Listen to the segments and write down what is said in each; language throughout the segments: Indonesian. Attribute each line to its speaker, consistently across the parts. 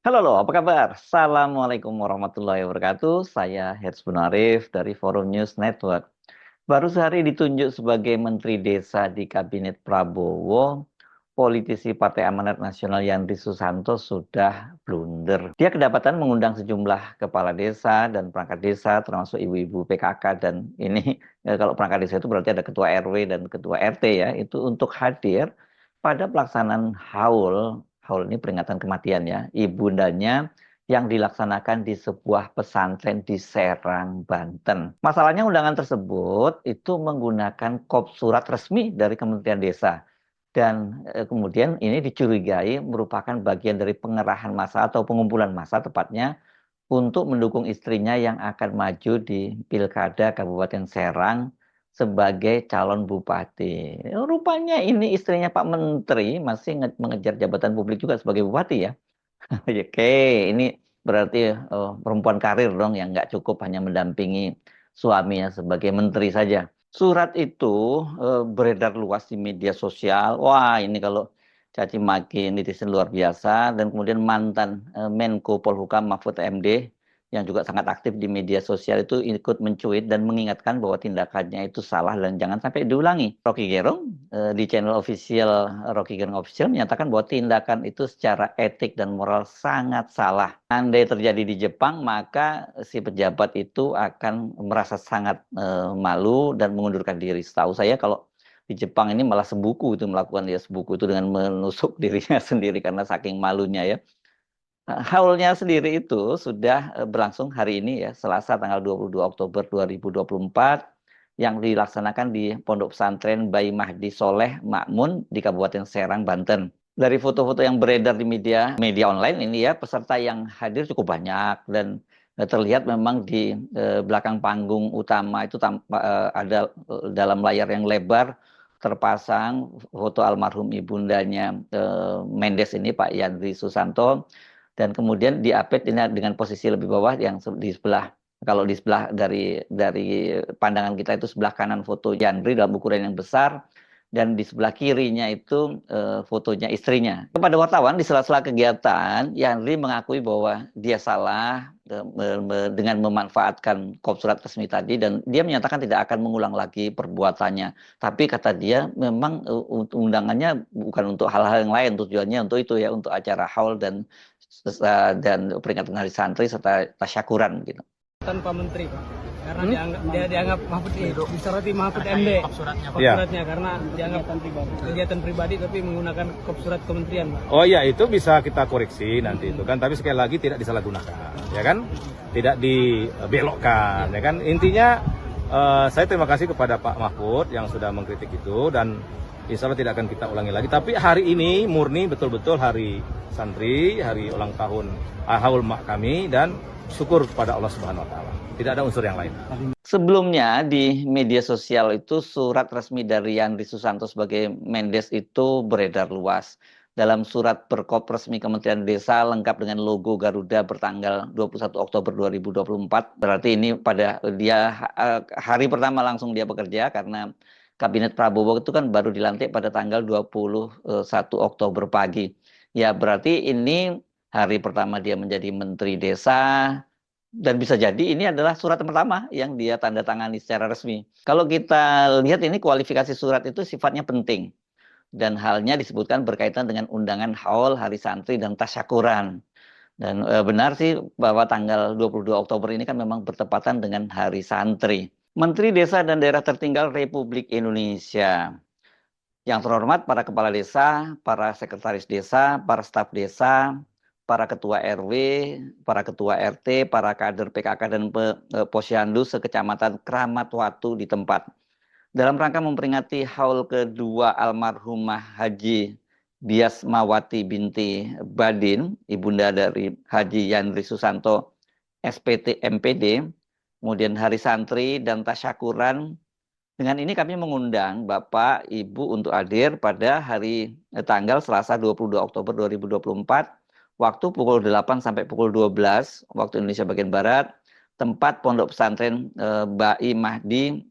Speaker 1: Halo, apa kabar? Assalamualaikum warahmatullahi wabarakatuh. Saya Herz Bunarif dari Forum News Network. Baru sehari ditunjuk sebagai Menteri Desa di Kabinet Prabowo, politisi Partai Amanat Nasional Yandri Susanto sudah blunder. Dia kedapatan mengundang sejumlah kepala desa dan perangkat desa, termasuk ibu-ibu PKK, dan ini kalau perangkat desa itu berarti ada ketua RW dan ketua RT ya, itu untuk hadir pada pelaksanaan haul. Haul ini peringatan kematian ya, ibundanya yang dilaksanakan di sebuah pesantren di Serang, Banten. Masalahnya undangan tersebut itu menggunakan kop surat resmi dari Kementerian Desa. Dan kemudian ini dicurigai merupakan bagian dari pengerahan massa atau pengumpulan massa tepatnya untuk mendukung istrinya yang akan maju di Pilkada Kabupaten Serang sebagai calon bupati. Rupanya ini istrinya Pak Menteri masih mengejar jabatan publik juga sebagai bupati ya. Oke, ini berarti perempuan karir dong yang nggak cukup hanya mendampingi suaminya sebagai menteri saja. Surat itu beredar luas di media sosial. Wah, ini kalau caci maki netizen luar biasa. Dan kemudian mantan Menko Polhukam Mahfud MD yang juga sangat aktif di media sosial itu ikut mencuit dan mengingatkan bahwa tindakannya itu salah dan jangan sampai diulangi. Rocky Gerung di channel official Rocky Gerung Official menyatakan bahwa tindakan itu secara etik dan moral sangat salah. Andai terjadi di Jepang, maka si pejabat itu akan merasa sangat malu dan mengundurkan diri. Setahu saya kalau di Jepang ini malah sebuku itu melakukan dia sebuku itu dengan menusuk dirinya sendiri karena saking malunya ya. Haulnya sendiri itu sudah berlangsung hari ini ya, Selasa tanggal 22 Oktober 2024 yang dilaksanakan di Pondok Pesantren Bayi Mahdi Soleh Makmun di Kabupaten Serang, Banten. Dari foto-foto yang beredar di media media online ini ya, peserta yang hadir cukup banyak dan terlihat memang di belakang panggung utama itu ada dalam layar yang lebar terpasang foto almarhum ibundanya Mendes ini Pak Yandri Susanto, dan kemudian diapit dengan posisi lebih bawah yang di sebelah, kalau di sebelah dari pandangan kita itu sebelah kanan foto Yandri dalam ukuran yang besar, dan di sebelah kirinya itu fotonya istrinya. Kepada wartawan di sela-sela kegiatan, Yandri mengakui bahwa dia salah dengan memanfaatkan kop surat resmi tadi, dan dia menyatakan tidak akan mengulang lagi perbuatannya. Tapi kata dia memang undangannya bukan untuk hal-hal yang lain, tujuannya untuk itu ya, untuk acara haul dan peringatan Hari Santri serta tasyakuran gitu.
Speaker 2: Tanpa menteri, Pak. Karena dianggap Mahfud disoroti Mahfud MD kop
Speaker 3: Ya.
Speaker 2: suratnya karena dianggap kegiatan pribadi tapi menggunakan kop surat kementerian, Pak.
Speaker 3: Oh iya, itu bisa kita koreksi nanti itu kan, tapi sekali lagi tidak disalahgunakan, ya kan? Tidak dibelokkan, ya kan? Intinya saya terima kasih kepada Pak Mahfud yang sudah mengkritik itu, dan insya Allah tidak akan kita ulangi lagi. Tapi hari ini murni betul-betul hari santri, hari ulang tahun haul mak kami, dan syukur kepada Allah Subhanahu Wa Taala. Tidak ada unsur yang lain.
Speaker 1: Sebelumnya di media sosial itu surat resmi dari Yandri Susanto sebagai Mendes itu beredar luas. Dalam surat perkop resmi Kementerian Desa lengkap dengan logo Garuda bertanggal 21 Oktober 2024. Berarti ini pada dia hari pertama langsung dia bekerja, karena Kabinet Prabowo itu kan baru dilantik pada tanggal 21 Oktober pagi. Ya berarti ini hari pertama dia menjadi Menteri Desa, dan bisa jadi ini adalah surat pertama yang dia tanda tangani secara resmi. Kalau kita lihat ini kualifikasi surat itu sifatnya penting. Dan halnya disebutkan berkaitan dengan undangan haul, hari santri, dan tasyakuran. Dan benar sih bahwa tanggal 22 Oktober ini kan memang bertepatan dengan hari santri. Menteri Desa dan Daerah Tertinggal Republik Indonesia. Yang terhormat para kepala desa, para sekretaris desa, para staf desa, para ketua RW, para ketua RT, para kader PKK dan Posyandu sekecamatan Kramat Watu di tempat. Dalam rangka memperingati haul kedua almarhumah Haji Biasmawati binti Badin, ibunda dari Haji Yandri Susanto, SPT MPD, kemudian hari santri dan tasyakuran. Dengan ini kami mengundang Bapak Ibu untuk hadir pada hari tanggal Selasa 22 Oktober 2024, waktu pukul 8 sampai pukul 12 waktu Indonesia bagian Barat, tempat Pondok Pesantren Bayi Mahdi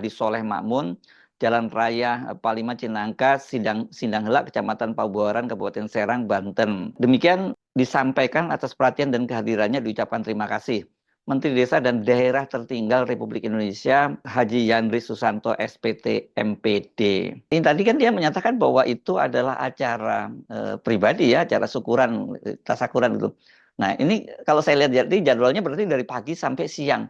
Speaker 1: Soleh Makmun, Jalan Raya Palima Cinangka, Sindang Helak, Kecamatan Pabuaran, Kabupaten Serang, Banten. Demikian disampaikan atas perhatian dan kehadirannya diucapkan terima kasih. Menteri Desa dan Daerah Tertinggal Republik Indonesia Haji Yandri Susanto SPT MPD. Ini tadi kan dia menyatakan bahwa itu adalah acara pribadi ya, acara syukuran, tasakuran itu. Nah ini kalau saya lihat jadi jadwalnya berarti dari pagi sampai siang.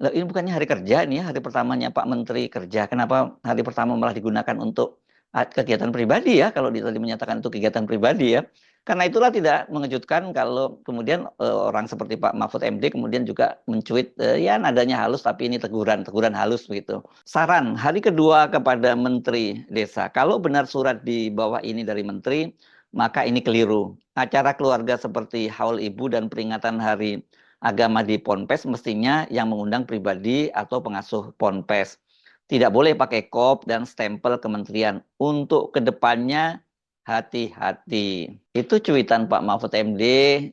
Speaker 1: Loh, ini bukannya hari kerja nih ya, hari pertamanya Pak Menteri kerja. Kenapa hari pertama malah digunakan untuk kegiatan pribadi ya, kalau tadi menyatakan itu kegiatan pribadi ya. Karena itulah tidak mengejutkan kalau kemudian orang seperti Pak Mahfud MD kemudian juga mencuit ya nadanya halus tapi ini teguran halus begitu. Saran hari kedua kepada Menteri Desa, kalau benar surat di bawah ini dari Menteri, maka ini keliru. Acara keluarga seperti haul ibu dan peringatan hari agama di Ponpes mestinya yang mengundang pribadi atau pengasuh Ponpes. Tidak boleh pakai kop dan stempel kementerian. Untuk kedepannya hati-hati. Itu cuitan Pak Mahfud MD.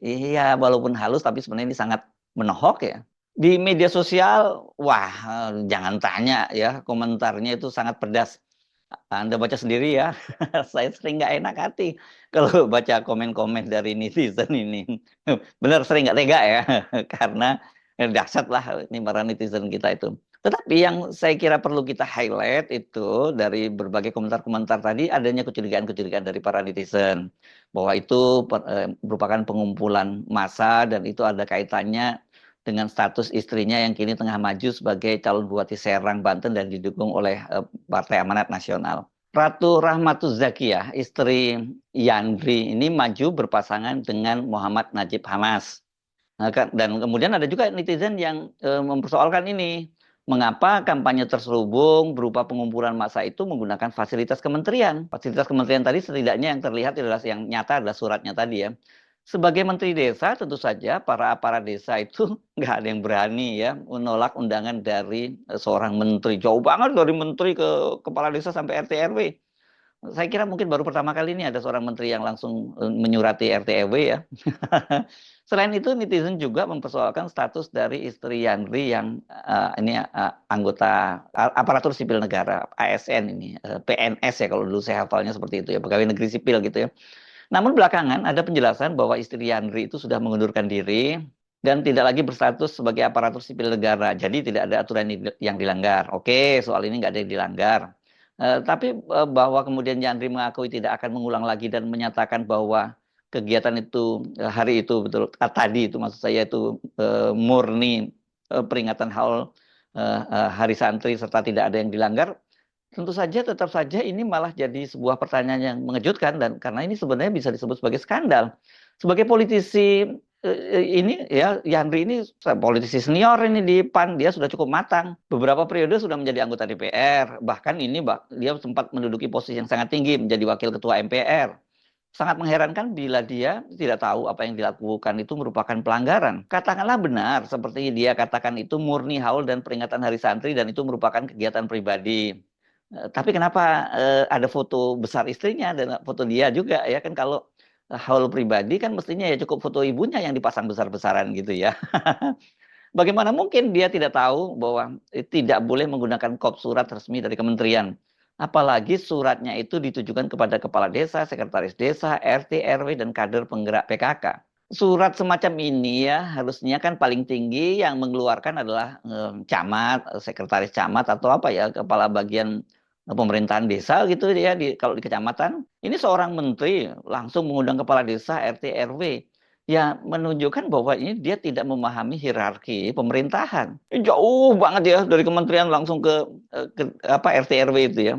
Speaker 1: Iya, walaupun halus tapi sebenarnya ini sangat menohok ya. Di media sosial, wah jangan tanya ya, komentarnya itu sangat pedas. Anda baca sendiri ya, saya sering nggak enak hati kalau baca komen-komen dari netizen ini. Benar sering nggak tega ya, karena dahsyat lah ini para netizen kita itu. Tetapi yang saya kira perlu kita highlight itu dari berbagai komentar-komentar tadi adanya kecurigaan-kecurigaan dari para netizen bahwa itu merupakan pengumpulan massa dan itu ada kaitannya dengan status istrinya yang kini tengah maju sebagai calon bupati Serang, Banten dan didukung oleh Partai Amanat Nasional. Ratu Rahmatus Zakiyah, istri Yandri ini maju berpasangan dengan Muhammad Najib Hamas. Nah, dan kemudian ada juga netizen yang mempersoalkan ini. Mengapa kampanye terselubung berupa pengumpulan massa itu menggunakan fasilitas kementerian? Fasilitas kementerian tadi setidaknya yang terlihat adalah yang nyata adalah suratnya tadi ya. Sebagai Menteri Desa, tentu saja para aparat desa itu nggak ada yang berani ya menolak undangan dari seorang menteri. Jauh banget dari menteri ke kepala desa sampai RT RW. Saya kira mungkin baru pertama kali ini ada seorang menteri yang langsung menyurati RT RW ya. Selain itu, netizen juga mempersoalkan status dari istri Yandri yang ini anggota aparatur sipil negara, ASN ini, PNS ya kalau dulu saya hafalnya seperti itu ya, pegawai negeri sipil gitu ya. Namun belakangan ada penjelasan bahwa istri Yandri itu sudah mengundurkan diri dan tidak lagi berstatus sebagai aparatur sipil negara. Jadi tidak ada aturan yang dilanggar. Oke, soal ini nggak ada yang dilanggar. Tapi bahwa kemudian Yandri mengakui tidak akan mengulang lagi dan menyatakan bahwa kegiatan itu hari itu betul tadi itu maksud saya itu murni peringatan haul Hari Santri serta tidak ada yang dilanggar. Tentu saja tetap saja ini malah jadi sebuah pertanyaan yang mengejutkan dan karena ini sebenarnya bisa disebut sebagai skandal. Sebagai politisi ini ya Yandri ini politisi senior ini di PAN, dia sudah cukup matang. Beberapa periode sudah menjadi anggota DPR, bahkan ini dia sempat menduduki posisi yang sangat tinggi menjadi wakil ketua MPR. Sangat mengherankan bila dia tidak tahu apa yang dilakukan itu merupakan pelanggaran. Katakanlah benar seperti dia katakan itu murni haul dan peringatan Hari Santri dan itu merupakan kegiatan pribadi. Tapi kenapa ada foto besar istrinya dan foto dia juga ya kan kalau haul pribadi kan mestinya ya cukup foto ibunya yang dipasang besar-besaran gitu ya. Bagaimana mungkin dia tidak tahu bahwa tidak boleh menggunakan kop surat resmi dari kementerian. Apalagi suratnya itu ditujukan kepada kepala desa, sekretaris desa, RT, RW, dan kader penggerak PKK. Surat semacam ini ya harusnya kan paling tinggi yang mengeluarkan adalah camat, sekretaris camat atau apa ya, kepala bagian pemerintahan desa gitu ya kalau di kecamatan. Ini seorang menteri langsung mengundang kepala desa, RT, RW. Ya menunjukkan bahwa ini dia tidak memahami hierarki pemerintahan. Jauh banget ya dari kementerian langsung ke apa RT RW itu ya.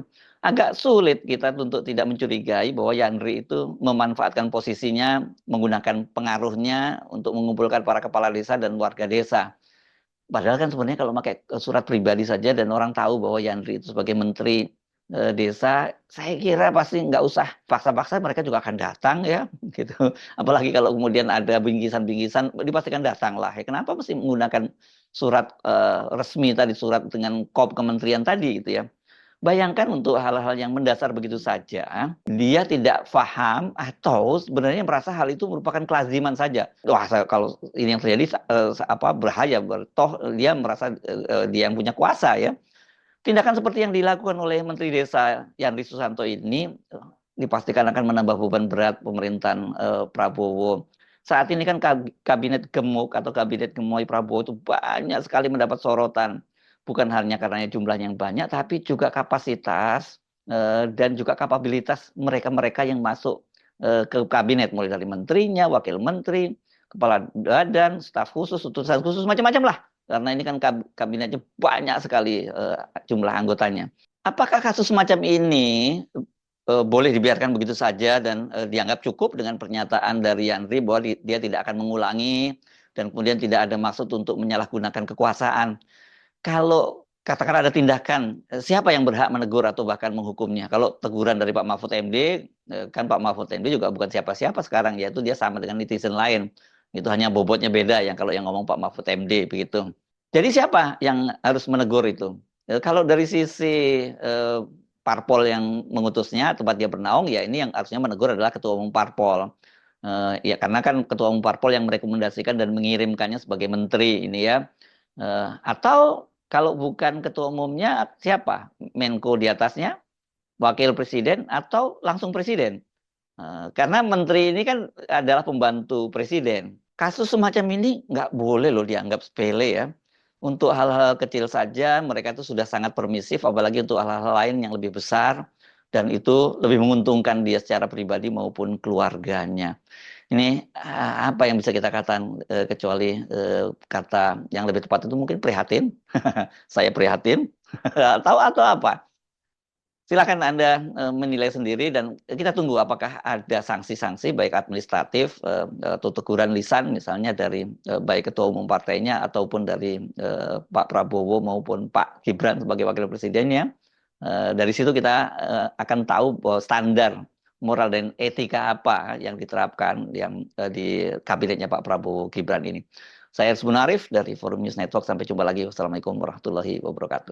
Speaker 1: Agak sulit kita untuk tidak mencurigai bahwa Yandri itu memanfaatkan posisinya, menggunakan pengaruhnya untuk mengumpulkan para kepala desa dan warga desa. Padahal kan sebenarnya kalau pakai surat pribadi saja dan orang tahu bahwa Yandri itu sebagai menteri desa, saya kira pasti nggak usah paksa-paksa mereka juga akan datang ya, gitu. Apalagi kalau kemudian ada bingkisan-bingkisan, dipastikan datang lah. Ya, kenapa mesti menggunakan surat resmi tadi, surat dengan kop kementerian tadi gitu ya. Bayangkan untuk hal-hal yang mendasar begitu saja, dia tidak paham atau sebenarnya merasa hal itu merupakan kelaziman saja. Wah, kalau ini yang terjadi berbahaya, toh dia merasa dia yang punya kuasa ya. Tindakan seperti yang dilakukan oleh Menteri Desa Yandri Susanto ini dipastikan akan menambah beban berat pemerintahan Prabowo. Saat ini kan kabinet gemuk atau kabinet gemoy Prabowo itu banyak sekali mendapat sorotan. Bukan hanya karena jumlahnya yang banyak, tapi juga kapasitas dan juga kapabilitas mereka-mereka yang masuk ke kabinet, mulai dari menterinya, wakil menteri, kepala badan, staf khusus, utusan khusus, macam-macam lah. Karena ini kan kabinetnya banyak sekali jumlah anggotanya. Apakah kasus semacam ini boleh dibiarkan begitu saja dan dianggap cukup dengan pernyataan dari Yandri bahwa dia tidak akan mengulangi dan kemudian tidak ada maksud untuk menyalahgunakan kekuasaan? Kalau katakan ada tindakan, siapa yang berhak menegur atau bahkan menghukumnya? Kalau teguran dari Pak Mahfud MD, kan Pak Mahfud MD juga bukan siapa-siapa sekarang, yaitu dia sama dengan netizen lain. Itu hanya bobotnya beda yang kalau yang ngomong Pak Mahfud MD begitu. Jadi siapa yang harus menegur itu? Kalau dari sisi parpol yang mengutusnya, tempat dia bernaung, ya ini yang harusnya menegur adalah ketua umum parpol. Ya karena kan ketua umum parpol yang merekomendasikan dan mengirimkannya sebagai menteri ini ya. Atau kalau bukan ketua umumnya siapa? Menko di atasnya, wakil presiden atau langsung presiden? Karena menteri ini kan adalah pembantu presiden. Kasus semacam ini nggak boleh loh dianggap sepele ya. Untuk hal-hal kecil saja mereka itu sudah sangat permisif, apalagi untuk hal-hal lain yang lebih besar dan itu lebih menguntungkan dia secara pribadi maupun keluarganya. Ini apa yang bisa kita katakan kecuali kata yang lebih tepat itu mungkin prihatin. Saya prihatin atau apa? Silakan Anda menilai sendiri dan kita tunggu apakah ada sanksi-sanksi baik administratif atau teguran lisan misalnya dari baik ketua umum partainya ataupun dari Pak Prabowo maupun Pak Gibran sebagai wakil presidennya. Dari situ kita akan tahu bahwa standar moral dan etika apa yang diterapkan yang di kabinetnya Pak Prabowo Gibran ini. Saya Aris Munarif dari Forum News Network. Sampai jumpa lagi. Wassalamualaikum warahmatullahi wabarakatuh.